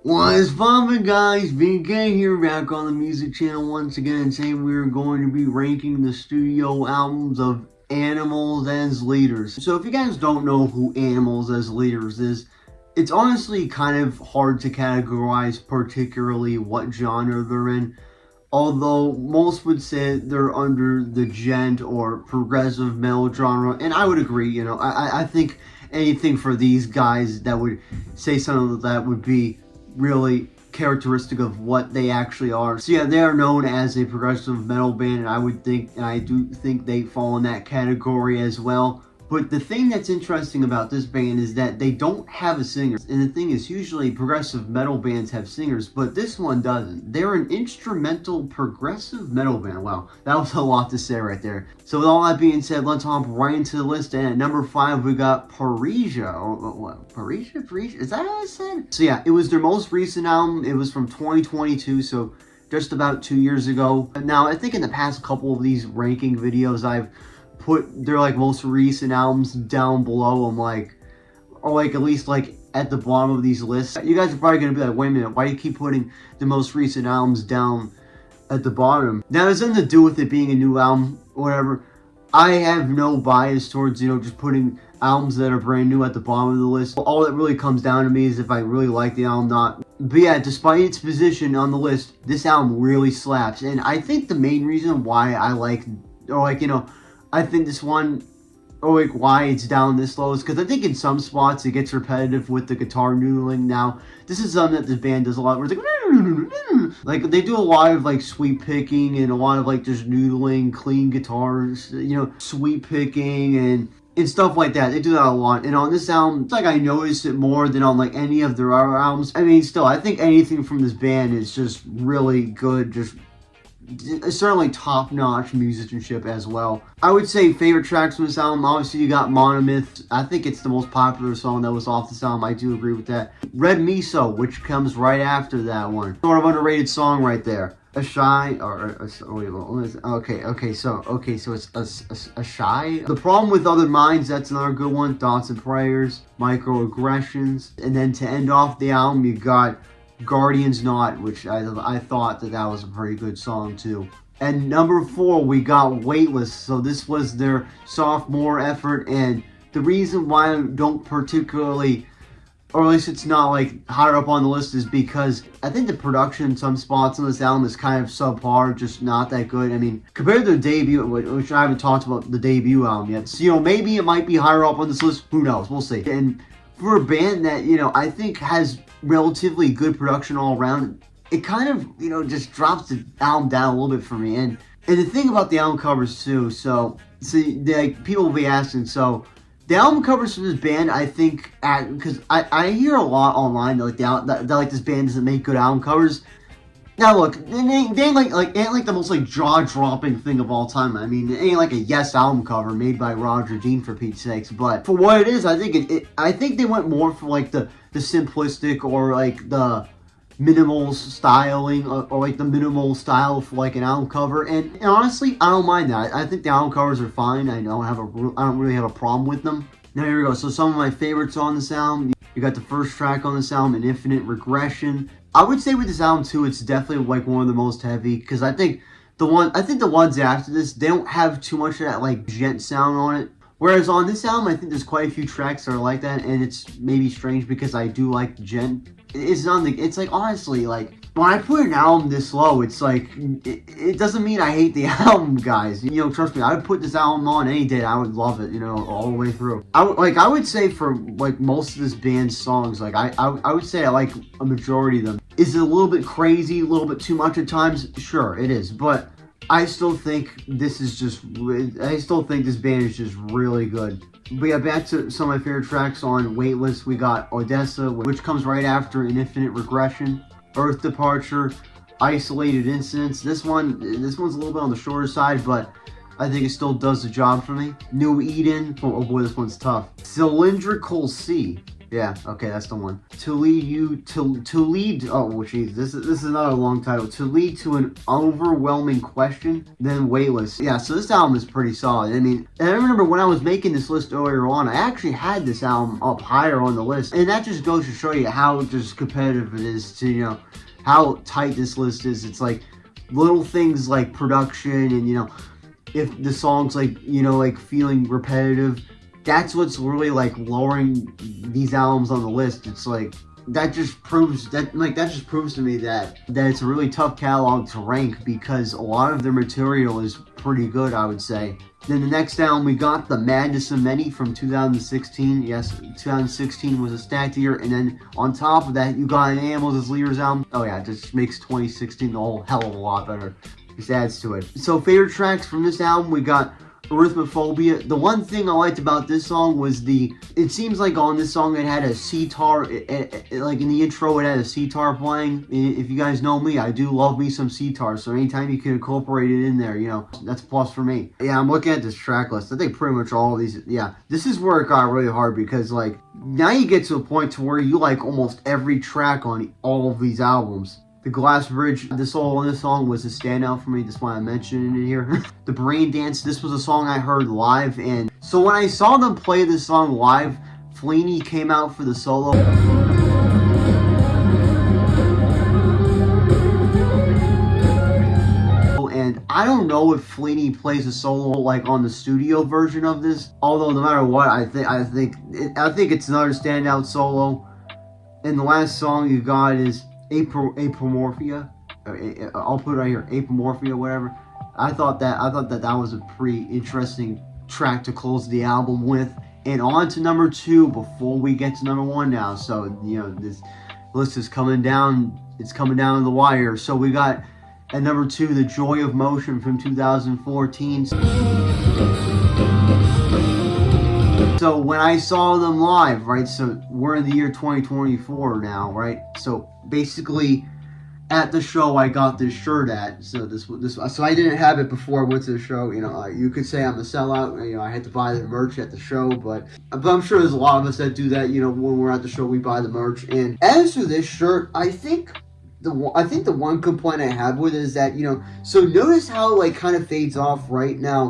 What is poppin', guys? BK here, back on the music channel once again, and saying we're going to be ranking the studio albums of Animals as Leaders. So if you guys don't know who Animals as Leaders is, it's honestly kind of hard to categorize particularly what genre they're in. Although most would say they're under the gent or progressive metal genre, and I would agree, I think anything for these guys that would say something like that would be really characteristic of what they actually are. So yeah, they are known as a progressive metal band, and I do think they fall in that category as well. But the thing that's interesting about this band is that they don't have a singer. And the thing is, usually progressive metal bands have singers, but this one doesn't. They're an instrumental progressive metal band. Wow, that was a lot to say right there. So with all that being said, let's hop right into the list. And at number 5, we got Parisia. What? Parisia? Is that how I said? So yeah, it was their most recent album. It was from 2022, so just about 2 years ago. Now, I think in the past couple of these ranking videos, I've put their most recent albums down below them, or at least at the bottom of these lists. You guys are probably gonna be like, wait a minute, why do you keep putting the most recent albums down at the bottom? Now, it's nothing to do with it being a new album or whatever. I have no bias towards just putting albums that are brand new at the bottom of the list. All that really comes down to me is if I really like the album or not. But yeah, despite its position on the list, this album really slaps. And I think the main reason why I I think this one, why it's down this low is because I think in some spots it gets repetitive with the guitar noodling. Now, this is something that this band does a lot, where it's they do a lot of sweep picking and a lot of just noodling, clean guitars, sweep picking and stuff like that. They do that a lot. And on this album, it's I noticed it more than on any of their other albums. I mean, still, I think anything from this band is just really good, just certainly top-notch musicianship as well. I would say favorite tracks from this album, obviously you got Monomyth. I think it's the most popular song that was off this album. I do agree with that. Red Miso, which comes right after that one. Sort of underrated song right there. So it's a Shy. The Problem with Other Minds, that's another good one. Thoughts and Prayers, Microaggressions. And then to end off the album, you got Guardian's Knot, which I thought that was a pretty good song too. And number 4, we got Weightless. So this was their sophomore effort, and the reason why I don't particularly, or at least it's not higher up on the list, is because I think the production in some spots on this album is kind of subpar, just not that good. I mean, compared to the debut, which I haven't talked about the debut album yet, so maybe it might be higher up on this list. Who knows? We'll see. And for a band that I think has relatively good production all around, it kind of just drops the album down a little bit for me. And the thing about the album covers too, so people will be asking, so the album covers for this band, I think, because I hear a lot online that this band doesn't make good album covers. Now look, they ain't the most jaw-dropping thing of all time. I mean, it ain't a Yes album cover made by Roger Dean, for Pete's sakes. But for what it is, I think I think they went more for the simplistic or the minimal styling or the minimal style for an album cover. And honestly, I don't mind that. I think the album covers are fine. I don't really have a problem with them. Now here we go. So some of my favorites on this album. You got the first track on this album, An Infinite Regression. I would say with this album too, it's definitely one of the most heavy, because I think the ones after this, they don't have too much of that gent sound on it. Whereas on this album, I think there's quite a few tracks that are like that, and it's maybe strange because I do like gent. It's honestly when I put an album this low, it's it doesn't mean I hate the album, guys. Trust me, I would put this album on any day. I would love it, all the way through. I would say for most of this band's songs, I would say I like a majority of them. Is it a little bit crazy, a little bit too much at times? Sure, it is, but I still think this band is just really good. But yeah, back to some of my favorite tracks on Weightless. We got Odessa, which comes right after An Infinite Regression, Earth Departure, Isolated Incidents. This one's a little bit on the shorter side, but I think it still does the job for me. New Eden. Oh boy, this one's tough. Cylindrical Sea. Yeah, okay, that's the one. To lead you to lead. Oh, jeez, this is another long title. To lead to an overwhelming question, then weightless. Yeah, so this album is pretty solid. I mean, and I remember when I was making this list earlier on, I actually had this album up higher on the list, and that just goes to show you how just competitive it is to how tight this list is. It's like little things like production and if the song's like like feeling repetitive, that's what's really like lowering these albums on the list. It's like that just proves to me that it's a really tough catalog to rank, because a lot of their material is pretty good, I would say. Then the next album, we got The Madness of Many from 2016. Yes, 2016 was a stacked year, and then on top of that, you got an Animals as Leaders album. Oh yeah, it just makes 2016 the whole hell of a lot better. Just adds to it. So favorite tracks from this album, we got Arithmophobia. The one thing I liked about this song was it seems like on this song it had a sitar, like in the intro it had a sitar playing. If you guys know me, I do love me some sitar, so anytime you can incorporate it in there, that's a plus for me. Yeah, I'm looking at this track list. I think pretty much all of these, yeah, this is where it got really hard, because like now you get to a point to where you like almost every track on all of these albums. The Glass Bridge, the solo on this song was a standout for me. That's why I mentioned it here. The Brain Dance, this was a song I heard live, and so when I saw them play this song live, Fleeny came out for the solo. And I don't know if Fleeny plays a solo like on the studio version of this. Although no matter what, I think it's another standout solo. And the last song you got is Apomorphia. I'll put it right here, Apomorphia, whatever. I thought that was a pretty interesting track to close the album with. And on to number 2 before we get to number 1 now. So this list is coming down. It's coming down to the wire. So we got at number 2, The Joy of Motion from 2014. So when I saw them live, right, so we're in the year 2024 now, right? So basically at the show I got this shirt at. So so I didn't have it before I went to the show. You could say I'm a sellout. I had to buy the merch at the show, but I'm sure there's a lot of us that do that. When we're at the show, we buy the merch. And as for this shirt, I think the one complaint I have with it is that so notice how it like kind of fades off right now.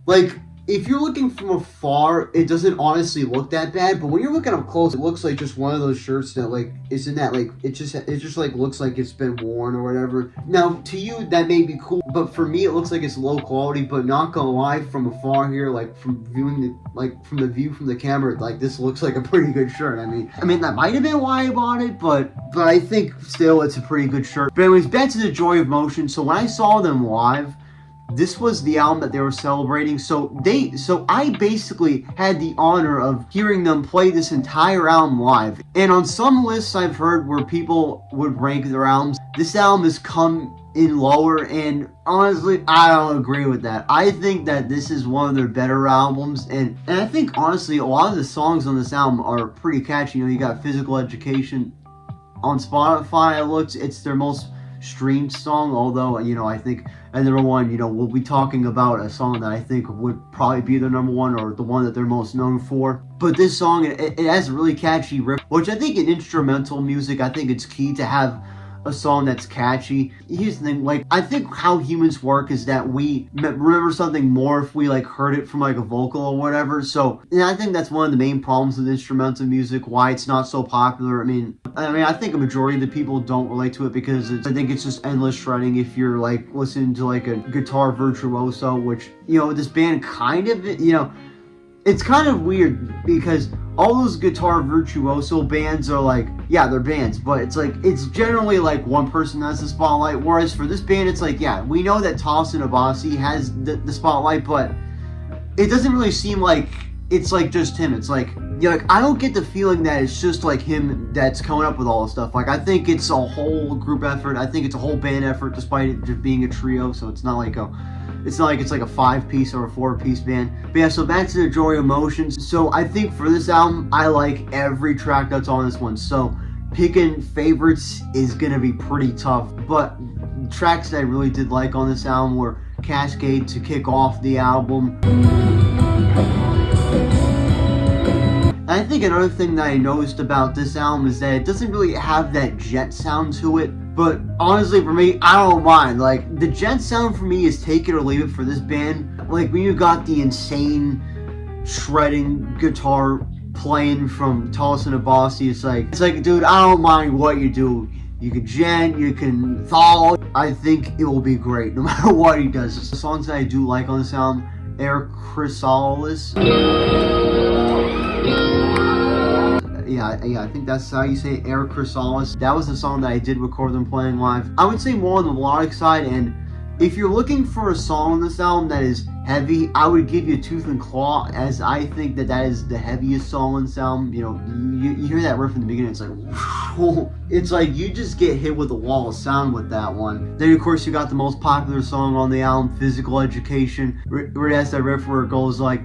Like, if you're looking from afar, it doesn't honestly look that bad, but when you're looking up close, it looks like just one of those shirts that like isn't that like it just like looks like it's been worn or whatever. Now to you that may be cool, but for me it looks like it's low quality. But not gonna lie, from afar here, like from the view from the camera, like this looks like a pretty good shirt. I mean that might have been why I bought it, but I think still it's a pretty good shirt. But anyways, back to The Joy of Motion. So when I saw them live, this was the album that they were celebrating. So I basically had the honor of hearing them play this entire album live. And on some lists I've heard where people would rank their albums, this album has come in lower, and honestly, I don't agree with that. I think that this is one of their better albums, and I think honestly a lot of the songs on this album are pretty catchy. You got Physical Education on Spotify. It's their most streamed song, although I think at number 1, we'll be talking about a song that I think would probably be their number 1, or the one that they're most known for. But this song, it has a really catchy riff, which I think in instrumental music, I think it's key to have a song that's catchy. Here's the thing, like, I think how humans work is that we remember something more if we like heard it from like a vocal or whatever. So, and I think that's one of the main problems with instrumental music, why it's not so popular. I mean, I think a majority of the people don't relate to it because I think it's just endless shredding if you're like listening to like a guitar virtuoso, which, this band kind of, it's kind of weird because all those guitar virtuoso bands are like, yeah, they're bands, but it's generally like one person has the spotlight, whereas for this band, it's like, yeah, we know that Tosin Abasi has the spotlight, but it doesn't really seem like it's like just him. It's like, I don't get the feeling that it's just like him that's coming up with all this stuff. Like, I think it's a whole group effort. I think it's a whole band effort, despite it just being a trio, so it's not like it's like a 5-piece or a 4-piece band. But yeah, so back to The Joy of Motion. So I think for this album, I like every track that's on this one. So picking favorites is gonna be pretty tough. But tracks that I really did like on this album were Cascade to kick off the album. I I think another thing that I noticed about this album is that it doesn't really have that Jet sound to it. But honestly, for me, I don't mind. Like, the Jet sound for me is take it or leave it for this band. Like, when you got the insane shredding guitar playing from Tosin Abasi, it's like, dude, I don't mind what you do. You can gent, you can thaw. I think it will be great no matter what he does. The songs that I do like on this album, Air Chrysalis. Yeah, I think that's how you say it, Air Chrysalis. That was the song that I did record them playing live. I would say more on the melodic side, and if you're looking for a song on this album that is heavy, I would give you Tooth and Claw, as I think that is the heaviest song on this album. You know, you hear that riff in the beginning, it's like, it's like you just get hit with a wall of sound with that one. Then, of course, you got the most popular song on the album, Physical Education, where it has that riff where it goes like...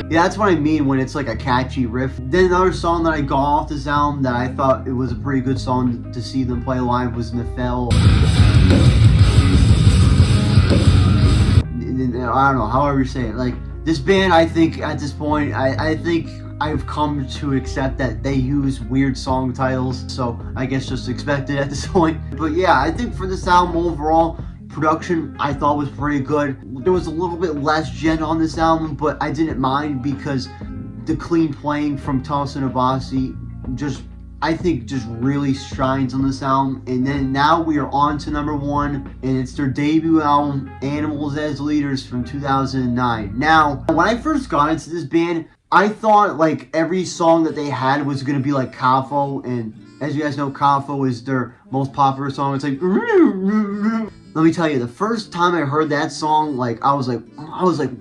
Yeah, that's what I mean when it's like a catchy riff. Then another song that I got off this album that I thought it was a pretty good song to see them play live was Nefel. I don't know, however you say it. Like, this band, I think at this point, I think I've come to accept that they use weird song titles, so I guess just expect it at this point. But yeah, I think for this album overall, production I thought was pretty good. There was a little bit less Jet on this album, but I didn't mind because the clean playing from Tosin Abasi I think just really shines on this album. And then now we are on to number 1, and it's their debut album, Animals as Leaders, from 2009. Now, when I first got into this band, I thought like every song that they had was gonna be like Kafo, and as you guys know, Kafo is their most popular song. It's like, let me tell you, the first time I heard that song, like I was like,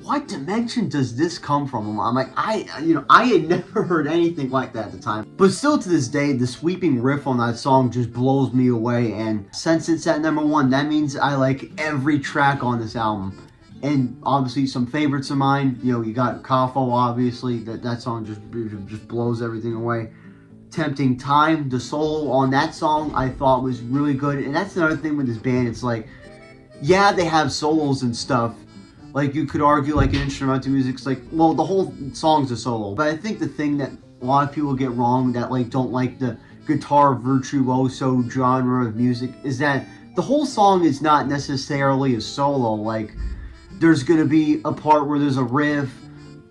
what dimension does this come from? I'm like, I had never heard anything like that at the time. But still to this day, the sweeping riff on that song just blows me away. And since it's at number 1, that means I like every track on this album. And obviously some favorites of mine, you know, you got Kafo, obviously, that song just blows everything away. Tempting Time, the solo on that song I thought was really good. And that's another thing with this band, it's like, yeah, they have solos and stuff. Like, you could argue like in instrumental music's like, well, the whole song's a solo. But I think the thing that a lot of people get wrong, that like don't like the guitar virtuoso genre of music, is that the whole song is not necessarily a solo. Like, there's gonna be a part where there's a riff,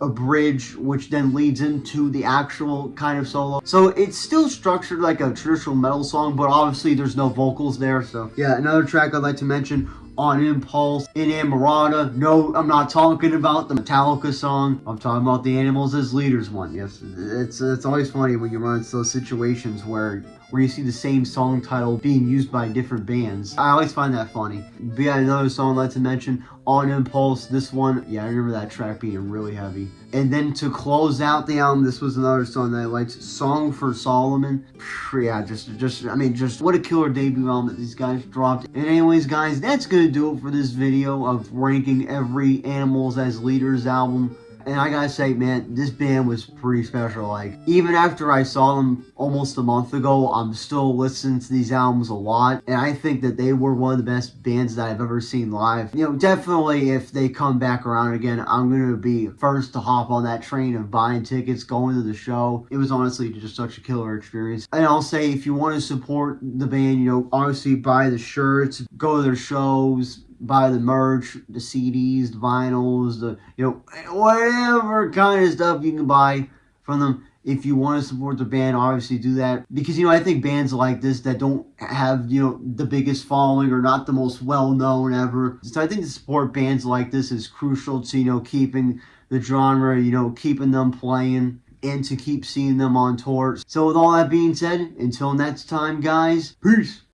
a bridge, which then leads into the actual kind of solo. So it's still structured like a traditional metal song, but obviously there's no vocals there. So yeah, another track I'd like to mention, On Impulse, Inamorata. No, I'm not talking about the Metallica song. I'm talking about the Animals as Leaders one. Yes, it's always funny when you run into those situations where you see the same song title being used by different bands. I always find that funny. But yeah, another song I'd like to mention, On Impulse. This one, yeah, I remember that track being really heavy. And then to close out the album, this was another song that I liked, Song for Solomon. Yeah, just what a killer debut album that these guys dropped. And anyways, guys, that's gonna do it for this video of ranking every Animals as Leaders album. And I gotta say, man, this band was pretty special. Like, even after I saw them almost a month ago, I'm still listening to these albums a lot. And I think that they were one of the best bands that I've ever seen live. You know, definitely if they come back around again, I'm gonna be first to hop on that train of buying tickets, going to the show. It was honestly just such a killer experience. And I'll say, if you want to support the band, you know, obviously buy the shirts, go to their shows, buy the merch, the CDs, the vinyls, the, you know, whatever kind of stuff you can buy from them. If you want to support the band, obviously do that. Because, you know, I think bands like this that don't have, you know, the biggest following or not the most well-known ever. So I think to support bands like this is crucial to, you know, keeping the genre, you know, keeping them playing, and to keep seeing them on tour. So with all that being said, until next time, guys, peace!